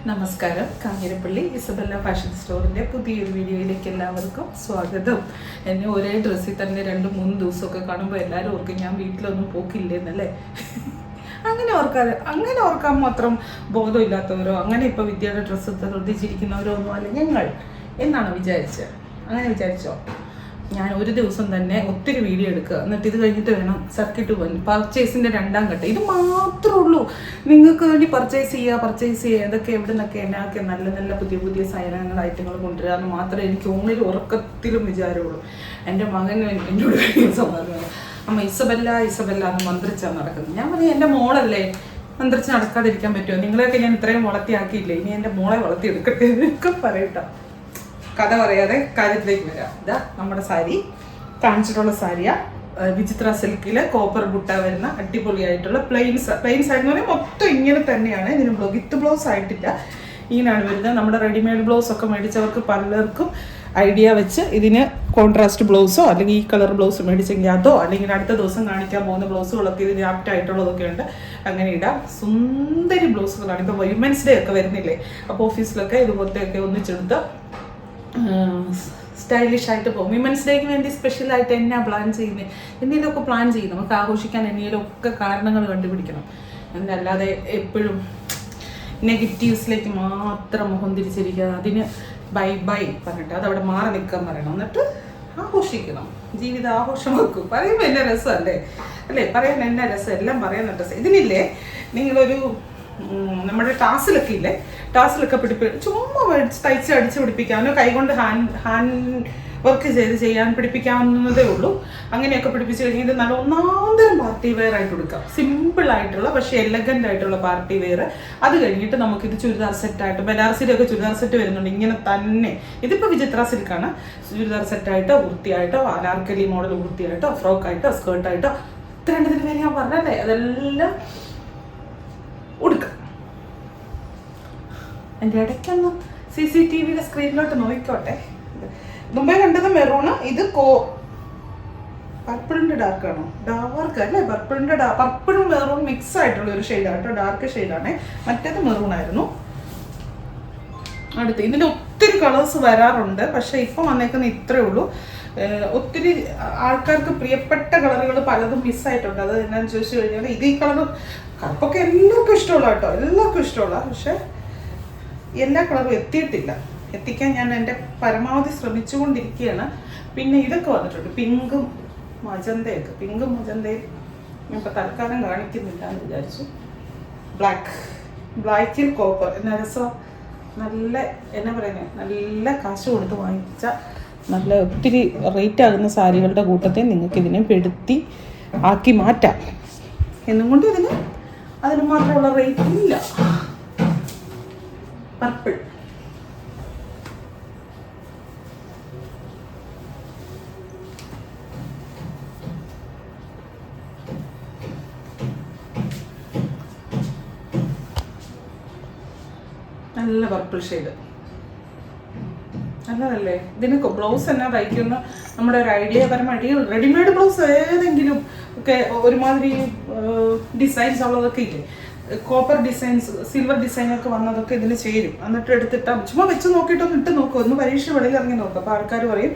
നമസ്കാരം. Kanjirappally Isabella fashion സ്റ്റോറിൻ്റെ പുതിയൊരു വീഡിയോയിലേക്ക് എല്ലാവർക്കും സ്വാഗതം. എന്നെ ഒരേ ഡ്രസ്സിൽ തന്നെ 2-3 ദിവസമൊക്കെ കാണുമ്പോൾ എല്ലാവരും ഓർക്കും ഞാൻ വീട്ടിലൊന്നും പോക്കില്ലേന്നല്ലേ. അങ്ങനെ ഓർക്കാൻ മാത്രം ബോധമില്ലാത്തവരോ അങ്ങനെ ഇപ്പോൾ വിദ്യയുടെ ഡ്രസ്സ് ശ്രദ്ധിച്ചിരിക്കുന്നവരോ ഒന്നും അല്ല ഞങ്ങൾ എന്നാണ് വിചാരിച്ചത്. അങ്ങനെ വിചാരിച്ചോ? ഞാൻ ഒരു ദിവസം തന്നെ ഒത്തിരി വീഡിയോ എടുക്കുക, എന്നിട്ട് ഇത് കഴിഞ്ഞിട്ട് വേണം സർക്കിട്ട് പോകാൻ. പർച്ചേസിൻ്റെ 2ാം ഘട്ടം ഇത് മാത്രമേ ഉള്ളൂ. നിങ്ങൾക്ക് വേണ്ടി പർച്ചേസ് ചെയ്യുക, ഇതൊക്കെ എവിടെ നിന്നൊക്കെ എന്നൊക്കെ നല്ല നല്ല പുതിയ സാധനങ്ങൾ ഐറ്റങ്ങൾ കൊണ്ടുവരാമെന്ന് മാത്രമേ എനിക്ക് ഒന്നിലും ഉറക്കത്തിലും വിചാരമുള്ളൂ. എൻ്റെ മകൻ എന്നോട് സമാധാനം, അമ്മ ഇസബെല്ല എന്ന് മന്ത്രിച്ചാണ് നടക്കുന്നത്. ഞാൻ പറഞ്ഞു എൻ്റെ മോളല്ലേ, മന്ത്രിച്ച് നടക്കാതിരിക്കാൻ പറ്റുമോ? നിങ്ങളെയൊക്കെ ഞാൻ ഇത്രയും വളർത്തിയാക്കിയില്ലേ, ഇനി എൻ്റെ മോളെ വളർത്തിയെടുക്കട്ടെ എന്നൊക്കെ പറയട്ടോ. കഥ പറയാതെ കാര്യത്തിലേക്ക് വരാം. ഇതാ നമ്മുടെ സാരി, കാണിച്ചിട്ടുള്ള സാരിയാ. വിചിത്ര സിൽക്കിൽ കോപ്പർ ബുട്ട വരുന്ന അടിപൊളിയായിട്ടുള്ള പ്ലെയിൻ സാരി എന്ന് പറഞ്ഞാൽ മൊത്തം ഇങ്ങനെ തന്നെയാണ്. ഇതിന് വിത്ത് ബ്ലൗസ് ആയിട്ടില്ല, ഇങ്ങനെയാണ് വരുന്നത്. നമ്മുടെ റെഡിമെയ്ഡ് ബ്ലൗസ് ഒക്കെ മേടിച്ചവർക്ക് പലർക്കും ഐഡിയ വെച്ച് ഇതിന് കോൺട്രാസ്റ്റ് ബ്ലൗസോ അല്ലെങ്കിൽ ഈ കളർ ബ്ലൗസ് മേടിച്ചെങ്കിൽ അതോ അല്ലെങ്കിൽ അടുത്ത ദിവസം കാണിക്കാൻ പോകുന്ന ബ്ലൗസുകളൊക്കെ ഇതിന് ആപ്റ്റ് ആയിട്ടുള്ളതൊക്കെ ഉണ്ട്. അങ്ങനെ ഇടാം. സുന്ദരി ബ്ലൗസുകളാണ്. ഇപ്പോൾ വിമൻസ് ഡേ ഒക്കെ വരുന്നില്ലേ, അപ്പോൾ ഓഫീസിലൊക്കെ ഇതുപോലത്തെയൊക്കെ ഒന്നിച്ചെടുത്ത് സ്റ്റൈലിഷ് ആയിട്ട് പോകും. വിമൻസ് ഡേക്ക് വേണ്ടി സ്പെഷ്യലായിട്ട് എന്നാ പ്ലാൻ ചെയ്യുന്നത്, എന്തെങ്കിലുമൊക്കെ പ്ലാൻ ചെയ്യും. നമുക്ക് ആഘോഷിക്കാൻ എന്തെങ്കിലുമൊക്കെ കാരണങ്ങൾ കണ്ടുപിടിക്കണം. എന്നല്ലാതെ എപ്പോഴും നെഗറ്റീവ്സിലേക്ക് മാത്രം മുഖം തിരിച്ചിരിക്കുക, അതിന് ബൈ പറഞ്ഞിട്ട് അതവിടെ മാറി നിൽക്കാൻ പറയണം. എന്നിട്ട് ആഘോഷിക്കണം, ജീവിതം ആഘോഷമാക്കും. പറയുമ്പോൾ എന്നെ രസമല്ലേ പറയാൻ എന്നെ രസം, എല്ലാം പറയാൻ രസം. ഇതിനില്ലേ നിങ്ങളൊരു നമ്മുടെ ടാസിലൊക്കെ ചുമ്മാ തയ്ച്ച് അടിച്ച് പിടിപ്പിക്കാനോ കൈകൊണ്ട് ഹാൻഡ് വർക്ക് ചെയ്യാൻ പിടിപ്പിക്കാവുന്നതേ ഉള്ളൂ. അങ്ങനെയൊക്കെ പിടിപ്പിച്ച് കഴിഞ്ഞാൽ നല്ല ഒന്നാന്തരം പാർട്ടി വെയർ ആയിട്ട് കൊടുക്കാം. സിമ്പിൾ ആയിട്ടുള്ള പക്ഷേ എലഗൻ്റ് ആയിട്ടുള്ള പാർട്ടി വെയർ. അത് കഴിഞ്ഞിട്ട് നമുക്കിത് ചുരിദാർ സെറ്റായിട്ട്, ബനാറസിലൊക്കെ ചുരിദാർ സെറ്റ് വരുന്നുണ്ട് ഇങ്ങനെ തന്നെ. ഇതിപ്പോൾ വിചിത്ര സിൽക്കാണ്. ചുരിദാർ സെറ്റായിട്ടോ വൃത്തിയായിട്ടോ അനാർക്കലി മോഡൽ വൃത്തിയായിട്ടോ ഫ്രോക്കായിട്ടോ സ്കേർട്ടായിട്ടോ രണ്ടതിന് പേര് ഞാൻ പറഞ്ഞല്ലേ, അതെല്ലാം ഉടുക്കാം. എൻ്റെ ഇടയ്ക്കൊന്ന് CCTV സ്ക്രീനിലോട്ട് നോക്കിക്കോട്ടെ. മുമ്പേ കണ്ടത് മെറൂണ്, ഇത് പർപ്പിളിൻ്റെ ഡാർക്കാണോ? ഡാർക്ക് അല്ലേ, പർപ്പിളും മെറൂൺ മിക്സ് ആയിട്ടുള്ള ഒരു ഷെയ്ഡാണ് കേട്ടോ, ഡാർക്ക് ഷെയ്ഡാണ്. മറ്റേത് മെറൂണായിരുന്നു. അടുത്ത് ഇതിൻ്റെ ഒത്തിരി കളേഴ്സ് വരാറുണ്ട്, പക്ഷേ ഇപ്പം വന്നേക്കുന്ന ഇത്രയേ ഉള്ളൂ. ഒത്തിരി ആൾക്കാർക്ക് പ്രിയപ്പെട്ട കളറുകൾ പലതും മിസ്സായിട്ടുണ്ട്. അത് എന്നാന്ന് ചോദിച്ചു കഴിഞ്ഞാൽ ഇത് ഈ കളർ കറുപ്പൊക്കെ എല്ലാവർക്കും ഇഷ്ടമുള്ള കേട്ടോ, എല്ലാവർക്കും ഇഷ്ടമുള്ള, പക്ഷെ എല്ലാ കളറും എത്തിക്കാൻ ഞാൻ എൻ്റെ പരമാവധി ശ്രമിച്ചുകൊണ്ടിരിക്കുകയാണ്. പിന്നെ ഇതൊക്കെ വന്നിട്ടുണ്ട്, പിങ്കും മജന്തയും ഞാൻ ഇപ്പോൾ തൽക്കാലം കാണിക്കുന്നില്ല എന്ന് വിചാരിച്ചു. ബ്ലാക്കിൽ കോപ്പർ എന്ന രസം. നല്ല കാശ് കൊടുത്ത് വാങ്ങിച്ച നല്ല ഒത്തിരി റേറ്റ് ആകുന്ന സാരികളുടെ കൂട്ടത്തിൽ നിങ്ങൾക്ക് ഇതിനെ പെടുത്തി ആക്കി മാറ്റാം. എന്നും കൊണ്ട് അതിന് മാത്രമുള്ള റേറ്റ് ഇല്ല. പർപ്പിൾ നല്ല പർപ്പിൾ ഷെയ്ഡ് നല്ലതല്ലേ. ഇതിന് ബ്ലൗസ് എന്നാ തയ്ക്കുന്ന നമ്മുടെ ഒരു ഐഡിയ പരമായിട്ട് റെഡിമെയ്ഡ് ബ്ലൗസ് ഏതെങ്കിലും ഒക്കെ ഒരുമാതിരി ഡിസൈൻസ് ഉള്ളതൊക്കെ ഇല്ലേ, കോപ്പർ ഡിസൈൻസ് സിൽവർ ഡിസൈനൊക്കെ വന്നതൊക്കെ ഇതിന് ചേരും. എന്നിട്ട് എടുത്തിട്ടാൽ ചുമ്മാ വെച്ച് നോക്കിയിട്ടൊന്ന് ഇട്ട് നോക്കും, ഒന്ന് പരീക്ഷ വെളിയിൽ ഇറങ്ങി നോക്കും. അപ്പോൾ ആൾക്കാർ പറയും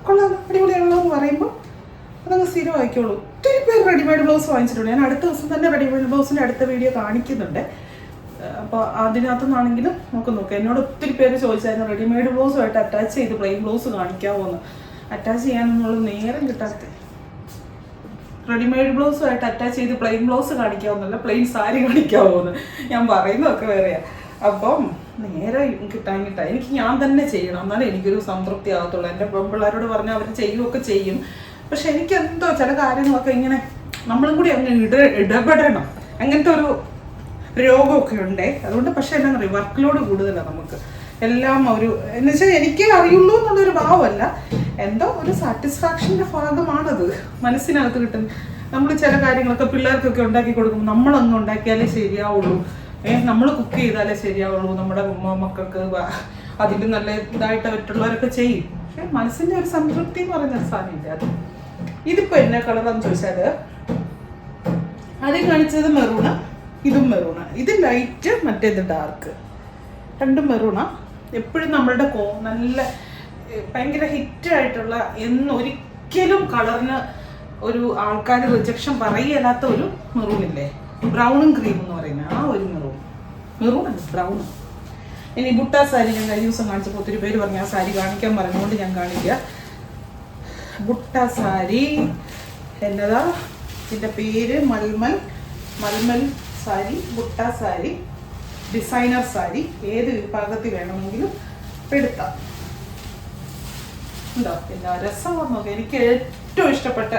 കൊള്ളാം അടിപൊളിയാണല്ലോ എന്ന് പറയുമ്പോൾ അതങ്ങ് സ്ഥിരം ആയിക്കോളൂ. ഒത്തിരി പേര് റെഡിമെയ്ഡ് ബ്ലൗസ് വാങ്ങിച്ചിട്ടുണ്ട്. ഞാൻ അടുത്ത ദിവസം തന്നെ റെഡിമെയ്ഡ് ബ്ലൗസിൻ്റെ അടുത്ത വീഡിയോ കാണിക്കുന്നുണ്ട്. അപ്പോൾ അതിനകത്തുനിന്നാണെങ്കിലും നമുക്ക് നോക്കാം. എന്നോട് ഒത്തിരി പേര് ചോദിച്ചായിരുന്നു റെഡിമെയ്ഡ് ബ്ലൗസുമായിട്ട് അറ്റാച്ച് ചെയ്ത് പ്ലെയിൻ ബ്ലൗസ് കാണിക്കാമോ എന്ന്. അറ്റാച്ച് ചെയ്യാനൊന്നുള്ള നേരം കിട്ടാത്ത, റെഡിമെയ്ഡ് ബ്ലൗസുമായിട്ട് അറ്റാച്ച് ചെയ്ത് പ്ലെയിൻ ബ്ലൗസ് കാണിക്കാവുന്നല്ല, പ്ലെയിൻ സാരി കാണിക്കാവുമെന്ന് ഞാൻ പറയുന്നതൊക്കെ വേറെയാണ്. അപ്പം നേരെ കിട്ടാൻ എനിക്ക് ഞാൻ തന്നെ ചെയ്യണം, എന്നാലും എനിക്കൊരു സംതൃപ്തി ആകത്തുള്ളൂ. എൻ്റെ പിള്ളേരോട് പറഞ്ഞാൽ അവർ ചെയ്യുകയൊക്കെ ചെയ്യും. പക്ഷെ എനിക്കെന്തോ ചില കാര്യങ്ങളൊക്കെ ഇങ്ങനെ നമ്മളും കൂടി അങ്ങ് ഇടപെടണം. അങ്ങനത്തെ ഒരു രോഗമൊക്കെ ഉണ്ടേ, അതുകൊണ്ട്. പക്ഷെ എന്നാ പറയുക, വർക്ക് ലോഡ് കൂടുതലാണ് നമുക്ക് എല്ലാം. എന്ന് വെച്ചാൽ എനിക്ക് അറിയുള്ളൂ എന്നുള്ളൊരു ഭാവമല്ല, എന്തോ ഒരു സാറ്റിസ്ഫാക്ഷൻ്റെ ഭാഗമാണത് മനസ്സിനകത്ത് കിട്ടുന്നത്. നമ്മൾ ചില കാര്യങ്ങളൊക്കെ പിള്ളേർക്കൊക്കെ ഉണ്ടാക്കി കൊടുക്കുമ്പോൾ നമ്മളങ്ങ് ഉണ്ടാക്കിയാലേ ശരിയാവുള്ളൂ, നമ്മൾ കുക്ക് ചെയ്താലേ ശരിയാവുള്ളൂ. നമ്മുടെ മക്കൾക്ക് അതിൻ്റെ നല്ല ഇതായിട്ട് മറ്റുള്ളവരൊക്കെ ചെയ്യും. പക്ഷെ മനസ്സിൻ്റെ ഒരു സംതൃപ്തി എന്ന് പറയുന്നൊരു സാധനമില്ല. അത് ഇതിപ്പോൾ എന്നാ കളറാന്ന് ചോദിച്ചാൽ ആദ്യം കാണിച്ചത് മെറൂണ്, ഇതും മെറൂണ്. ഇത് ലൈറ്റ്, മറ്റേത് ഡാർക്ക്. രണ്ടും മെറൂണാ. എപ്പോഴും നമ്മളുടെ നല്ല ഭയങ്കര ഹിറ്റായിട്ടുള്ള ഒരിക്കലും കളറിന് ഒരു ആൾക്കാർ റിജക്ഷൻ പറയലാത്ത ഒരു മെറൂണില്ലേ, ബ്രൗണും ക്രീം എന്ന് പറയുന്നത് ആ ഒരു മെറൂണല്ല ബ്രൗൺ. ഇനി ബുട്ട സാരി ഞാൻ കഴിഞ്ഞ ദിവസം കാണിച്ചപ്പോൾ ഒത്തിരി പേര് പറഞ്ഞു ആ സാരി കാണിക്കാൻ പറഞ്ഞുകൊണ്ട് ഞാൻ കാണിക്കുക. ബുട്ട സാരി എന്നതാ ഇതിൻ്റെ പേര്, മൽമൽ സാരി, ബുട്ട സാരി, ഡിസൈനർ സാരി. ഏത് വിഭാഗത്തിൽ വേണമെങ്കിലും എടുത്താം. ഉണ്ടോ പിന്നെ രസമാണ് നോക്കാം. എനിക്ക് ഏറ്റവും ഇഷ്ടപ്പെട്ട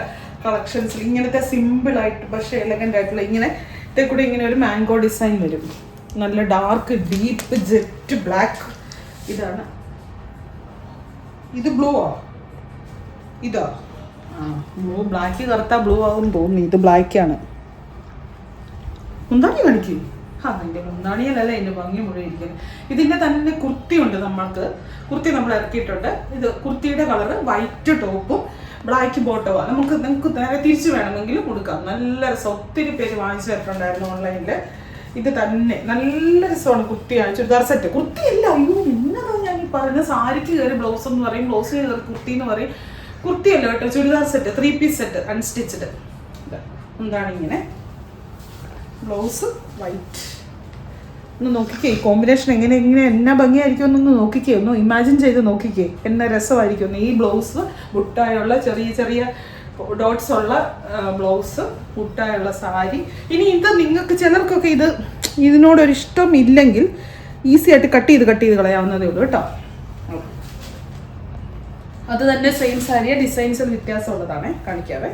കളക്ഷൻസിൽ ഇങ്ങനത്തെ സിമ്പിളായിട്ട് പക്ഷേ എലഗൻ്റ് ആയിട്ടുള്ള ഇങ്ങനത്തെ കൂടെ ഇങ്ങനെ ഒരു മാംഗോ ഡിസൈൻ വരും. നല്ല ഡാർക്ക് ഡീപ്പ് ജെറ്റ് ബ്ലാക്ക്. ഇതാണ് ഇത്. ബ്ലൂ ആ ഇതാ? ബ്ലൂ ബ്ലാക്ക് കറുത്താ ബ്ലൂ ആകും തോന്നുന്നു. ഇത് ബ്ലാക്കാണ്. മുന്താണി കാണിക്കും. അതിൻ്റെ മുന്താണിയല്ലല്ലേ എൻ്റെ ഭംഗി മുഴുവൻ ഇരിക്കുന്നത്. ഇതിൻ്റെ തന്നെ കുർത്തിയുണ്ട്. കുർത്തി നമ്മൾ ഇറക്കിയിട്ടുണ്ട്. ഇത് കുർത്തിയുടെ കളറ് വൈറ്റ് ടോപ്പും ബ്ലാക്ക് ബോട്ടമാണ്. നിങ്ങൾക്ക് നേരെ തിരിച്ച് വേണമെങ്കിലും കൊടുക്കാം. നല്ല രസം. ഒത്തിരി പേര് വാങ്ങിച്ചു തരട്ടുണ്ടായിരുന്നു ഓൺലൈനിൽ. ഇത് തന്നെ നല്ല രസമാണ്. കുർത്തിയാണ്, ചുരിദാർ സെറ്റ്. കുർത്തിയല്ല, അയ്യോ എന്നതാണ് ഞാൻ ഈ പറയുന്നത്. സാരിക്ക് കയറി ബ്ലൗസ് എന്ന് പറയും, ബ്ലൗസിന് കയറി കുർത്തി എന്ന് പറയും. കുർത്തിയല്ല കേട്ടോ, churidar set, 3 piece set unstitched. എന്താണ് ഇങ്ങനെ ബ്ലൗസ് വൈറ്റ്. ഒന്ന് നോക്കിക്കേ ഈ കോമ്പിനേഷൻ എങ്ങനെ എന്നാ ഭംഗിയായിരിക്കും എന്നൊന്ന് നോക്കിക്കേ, ഒന്ന് ഇമാജിൻ ചെയ്ത് നോക്കിക്കേ എന്നാ രസമായിരിക്കും. ഈ ബ്ലൗസ് ബുട്ടായുള്ള ചെറിയ ഡോട്ട്സ് ഉള്ള ബ്ലൗസ്, ബുട്ടായുള്ള സാരി. ഇനി ഇത് നിങ്ങൾക്ക് ചിലർക്കൊക്കെ ഇതിനോടൊരു ഇഷ്ടം ഇല്ലെങ്കിൽ ഈസി ആയിട്ട് കട്ട് ചെയ്ത് കളയാവുന്നതേ ഉള്ളൂ കേട്ടോ. അത് തന്നെ സെയിം സാരിയെ ഡിസൈൻസിൽ വ്യത്യാസമുള്ളതാണേ, കാണിക്കാവേ.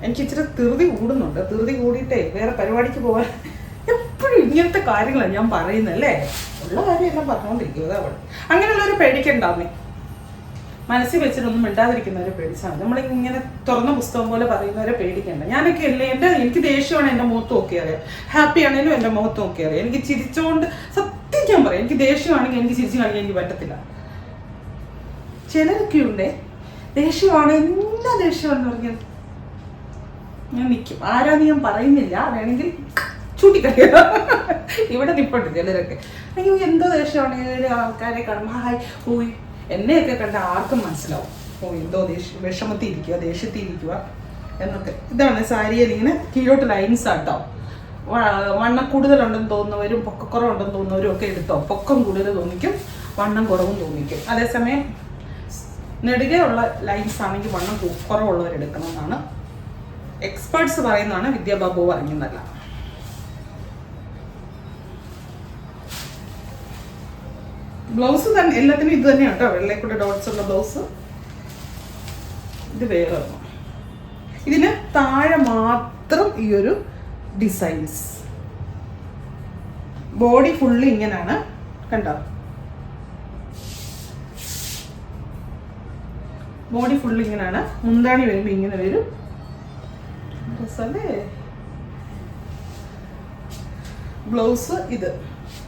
എനിക്ക് ഇച്ചിരി ധൃതി കൂടുന്നുണ്ട്. ധൃതി കൂടിയിട്ടേ വേറെ പരിപാടിക്ക് പോകാൻ എപ്പോഴും ഇങ്ങനത്തെ കാര്യങ്ങളാണ് ഞാൻ പറയുന്നത് അല്ലേ. ഉള്ള കാര്യം എല്ലാം പറഞ്ഞുകൊണ്ടിരിക്കുന്നത് അവിടെ. അങ്ങനെയുള്ളവർ പേടിക്കണ്ടാവുന്നേ, മനസ്സിൽ വെച്ചിട്ടൊന്നും മിണ്ടാതിരിക്കുന്നവരെ പേടിച്ചാൽ മതി. നമ്മളിങ്ങനെ തുറന്ന പുസ്തകം പോലെ പറയുന്നവരെ പേടിക്കണ്ട. ഞാനൊക്കെ അല്ലേ എനിക്ക് ദേഷ്യമാണ് എൻ്റെ മുഖത്ത് നോക്കി അറിയാം, ഹാപ്പി ആണെങ്കിലും എൻ്റെ മുഖത്ത് നോക്കി അറിയാം. എനിക്ക് ചിരിച്ചുകൊണ്ട് സത്യം ഞാൻ പറയാം, എനിക്ക് ദേഷ്യമാണെങ്കിൽ എനിക്ക് ചിരിച്ചു കാണിക്കാൻ എനിക്ക് പറ്റത്തില്ല. ചിലരൊക്കെ ഉണ്ടേ ദേഷ്യമാണ്, എന്താ ദേഷ്യമാണെന്ന് പറഞ്ഞാൽ ഞാൻ നിൽക്കും. ആരാന്ന് ഞാൻ പറയുന്നില്ല, വേണമെങ്കിൽ ചൂട്ടിക്കളിയ ഇവിടെ നിൽപ്പുണ്ട് ചിലരൊക്കെ. അയ്യോ എന്തോ ദേഷ്യമാണ് ആൾക്കാരെ കാണുമ്പോൾ ഹായ് പോയി. എന്നെയൊക്കെ കണ്ട ആർക്കും മനസ്സിലാവും ഓ എന്തോ വിഷമത്തിൽ ഇരിക്കുക, ദേഷ്യത്തിൽ ഇരിക്കുക എന്നൊക്കെ. ഇതാണ് സാരിയിൽ ഇങ്ങനെ കീഴോട്ട് ലൈൻസ് ആട്ടോ. വണ്ണം കൂടുതലുണ്ടെന്ന് തോന്നുന്നവരും പൊക്കക്കുറവുണ്ടെന്ന് തോന്നുന്നവരും ഒക്കെ എടുത്തോ. പൊക്കം കൂടുതൽ തോന്നിക്കും, വണ്ണം കുറവും തോന്നിക്കും. അതേസമയം നെടുകയുള്ള ലൈൻസ് ആണെങ്കിൽ വണ്ണം കുറവുള്ളവരെടുക്കണമെന്നാണ് എക്സ്പേർട്സ് പറയുന്നതാണ്, വിദ്യാബാബു പറഞ്ഞതല്ല. ബ്ലൗസ് തന്നെ എല്ലാത്തിനും ഇത് തന്നെയാണ് കേട്ടോ, വെള്ളക്കൂടെ ഡോട്ട്സ് ഉള്ള ബ്ലൗസ്. ഇത് വേറെ ഇതിന് താഴെ മാത്രം ഈ ഒരു ഡിസൈൻസ്. ബോഡി ഫുള്ള് ഇങ്ങനെയാണ് കണ്ടോ. ബോഡി ഫുള്ള് ഇങ്ങനെയാണ്. മുന്താണി വരുമ്പോൾ ഇങ്ങനെ വരും. ബ്ലൗസ് ഇത്.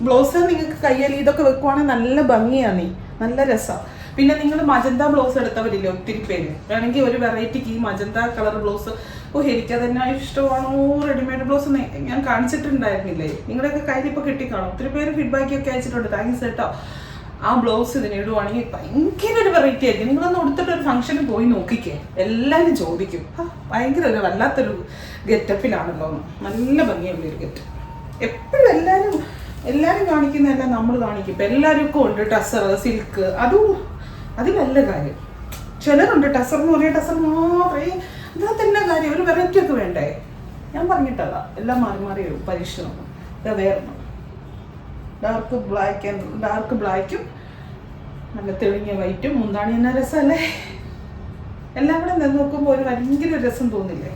ബ്ലൗസ് നിങ്ങൾക്ക് കയ്യിൽ ഇതൊക്കെ വെക്കുവാണെങ്കിൽ നല്ല ഭംഗിയാണ്, നല്ല രസമാണ്. പിന്നെ നിങ്ങൾ മജന്ത ബ്ലൗസ് എടുത്തവരില്ലേ ഒത്തിരി പേര്, വേണമെങ്കിൽ ഒരു വെറൈറ്റിക്ക് ഈ മജന്ത കളർ ബ്ലൗസ്. എനിക്കത് തന്നെ ഇഷ്ടമാണോ റെഡിമെയ്ഡ് ബ്ലൗസ് ഞാൻ കാണിച്ചിട്ടുണ്ടായിരുന്നില്ലേ, നിങ്ങളുടെയൊക്കെ കയ്യിൽ ഇപ്പോൾ കിട്ടിക്കാണും. ഒത്തിരി പേര് ഫീഡ്ബാക്കൊക്കെ അയച്ചിട്ടുണ്ട്, താങ്ക്സ് കേട്ടോ. ആ ബ്ലൗസ് ഇതിന് ഇടുവാണെങ്കിൽ ഭയങ്കര ഒരു വെറൈറ്റി ആയിരിക്കും. നിങ്ങളൊന്ന് കൊടുത്തിട്ട് ഒരു ഫംഗ്ഷന് പോയി നോക്കിക്കേ, എല്ലാവരും ചോദിക്കും ഭയങ്കര ഒരു വല്ലാത്തൊരു ഗെറ്റപ്പിലാണല്ലോ, നല്ല ഭംഗിയുള്ള ഒരു ഗെറ്റ്. എപ്പോഴും എല്ലാവരും കാണിക്കുന്നതല്ല നമ്മൾ കാണിക്കും. ഇപ്പം എല്ലാവർക്കും ഉണ്ട് ടസർ, സിൽക്ക്, അതിലല്ല കാര്യം. ചിലരുണ്ട് ടസർ എന്ന് പറഞ്ഞാൽ ടസർ മാത്രമേ, ഇതാ തന്നെ കാര്യം. ഒരു വെറൈറ്റി ഒക്കെ വേണ്ടേ? ഞാൻ പറഞ്ഞിട്ടല്ല, എല്ലാം മാറി പരീക്ഷണം. ഇതാ വേറെ ഡാർക്ക് ബ്ലാക്കും നല്ല തെളിഞ്ഞ വൈറ്റും. മുന്താണി തന്നെ രസമല്ലേ? എല്ലാം കൂടെ നിന്ന് നോക്കുമ്പോൾ ഒരു ഭയങ്കര രസം തോന്നില്ലേ?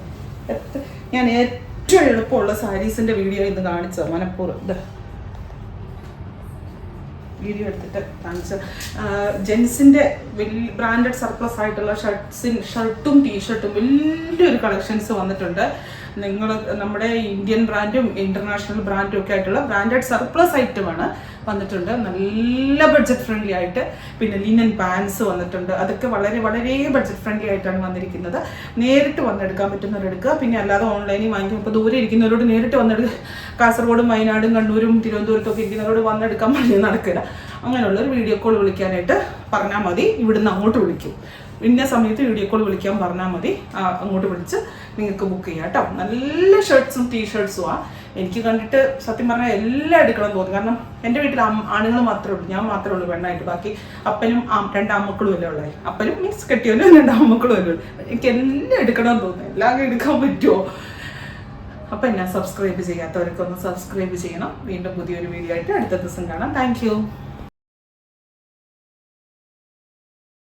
ഞാൻ ഏറ്റവും എളുപ്പമുള്ള സാരീസിൻ്റെ വീഡിയോ ഇന്ന് കാണിച്ചത് മനഃപൂർവ്വം. വീഡിയോ എടുത്തിട്ട് കാണിച്ച ജെൻസിൻ്റെ വലിയ ബ്രാൻഡഡ് സർപ്ലസ് ആയിട്ടുള്ള ഷർട്ടും ടീഷർട്ടും വലിയൊരു കളക്ഷൻസ് വന്നിട്ടുണ്ട്. നിങ്ങൾ നമ്മുടെ ഇന്ത്യൻ ബ്രാൻഡും ഇന്റർനാഷണൽ ബ്രാൻഡും ഒക്കെ ആയിട്ടുള്ള ബ്രാൻഡഡ് സർപ്ലസ് ഐറ്റമാണ് വന്നിട്ടുണ്ട്. നല്ല ബഡ്ജറ്റ് ഫ്രണ്ട്ലി ആയിട്ട്. പിന്നെ ലിനൻ പാൻസ് വന്നിട്ടുണ്ട്. അതൊക്കെ വളരെ വളരെ ബഡ്ജറ്റ് ഫ്രണ്ട്ലി ആയിട്ടാണ് വന്നിരിക്കുന്നത്. നേരിട്ട് വന്നെടുക്കാൻ പറ്റുന്നവരെടുക്കുക. പിന്നെ അല്ലാതെ ഓൺലൈനിൽ വാങ്ങിക്കും. ഇപ്പോൾ ദൂരെ ഇരിക്കുന്നവരോട് നേരിട്ട് വന്നെടുക്കുക. കാസർഗോഡും വയനാടും കണ്ണൂരും തിരുവനന്തപുരത്തും ഒക്കെ ഇരിക്കുന്നവരോട് വന്നെടുക്കാൻ പറഞ്ഞ് നടക്കില്ല. അങ്ങനെയുള്ളൊരു വീഡിയോ കോൾ വിളിക്കാനായിട്ട് പറഞ്ഞാൽ മതി. ഇവിടുന്ന് അങ്ങോട്ട് വിളിക്കും. ഇന്ന സമയത്ത് വീഡിയോ കോൾ വിളിക്കാൻ പറഞ്ഞാൽ മതി. അങ്ങോട്ട് വിളിച്ച് നിങ്ങൾക്ക് ബുക്ക് ചെയ്യാം കേട്ടോ. നല്ല ഷർട്ട്സും ടീഷർട്ട്സുമാണ്. എനിക്ക് കണ്ടിട്ട് സത്യം പറഞ്ഞാൽ എല്ലാം എടുക്കണം തോന്നി. കാരണം എൻ്റെ വീട്ടിൽ ആണുങ്ങൾ മാത്രമേ ഉള്ളൂ, ഞാൻ മാത്രമേ ഉള്ളൂ പെണ്ണായിട്ട്. ബാക്കി അപ്പനും 2 ആൺമക്കളും അല്ലേ ഉള്ളത്. അപ്പനും മീൻസ് കെട്ടിയവനും 2 ആൺമക്കളും അല്ലേ ഉള്ളൂ. എനിക്ക് എല്ലാം എടുക്കണം തോന്നുന്നു. എല്ലാം എടുക്കാൻ പറ്റുമോ? അപ്പം എന്നെ സബ്സ്ക്രൈബ് ചെയ്യാത്തവരൊക്കെ ഒന്ന് സബ്സ്ക്രൈബ് ചെയ്യണം. വീണ്ടും പുതിയൊരു വീഡിയോ ആയിട്ട് അടുത്ത ദിവസം കാണാം. താങ്ക്